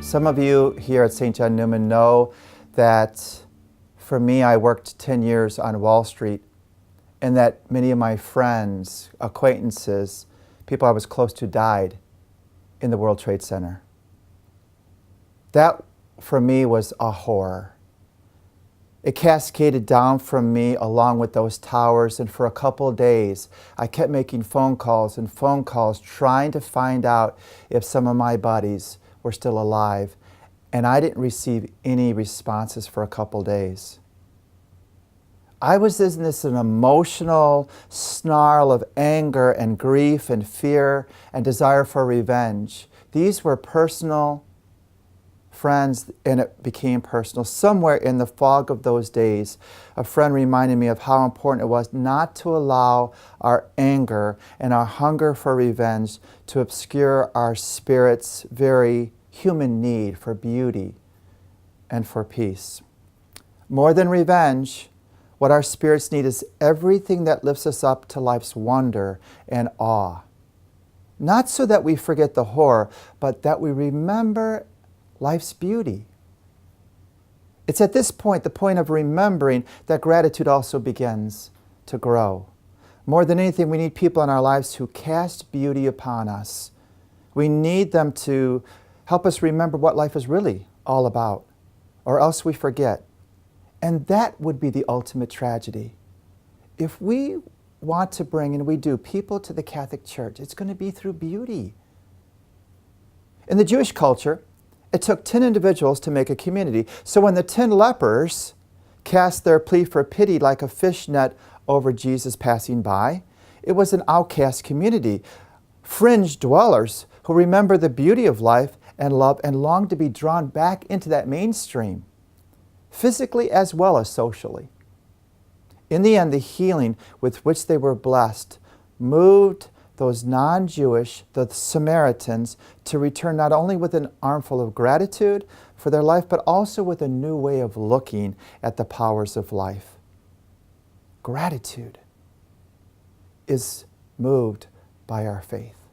Some of you here at St. John Neumann know that for me, I worked 10 years on Wall Street, and that many of my friends, acquaintances, people I was close to died in the World Trade Center. That, for me, was a horror. It cascaded down from me along with those towers, and for a couple of days, I kept making phone calls and phone calls trying to find out if some of my buddies were still alive, and I didn't receive any responses for a couple of days. I was in this an emotional snarl of anger and grief and fear and desire for revenge. These were personal friends, and it became personal. Somewhere in the fog of those days, a friend reminded me of how important it was not to allow our anger and our hunger for revenge to obscure our spirit's very human need for beauty and for peace. More than revenge, what our spirits need is everything that lifts us up to life's wonder and awe. Not so that we forget the horror, but that we remember life's beauty. It's at this point, the point of remembering, that gratitude also begins to grow. More than anything, we need people in our lives who cast beauty upon us. We need them to help us remember what life is really all about, or else we forget. And that would be the ultimate tragedy. If we want to bring, and we do, people to the Catholic Church, it's going to be through beauty. In the Jewish culture, it took 10 individuals to make a community. So when the 10 lepers cast their plea for pity like a fishnet over Jesus passing by, it was an outcast community, fringe dwellers who remember the beauty of life and love and long to be drawn back into that mainstream, physically as well as socially. In the end, the healing with which they were blessed moved those non-Jewish, the Samaritans, to return not only with an armful of gratitude for their life, but also with a new way of looking at the powers of life. Gratitude is moved by our faith.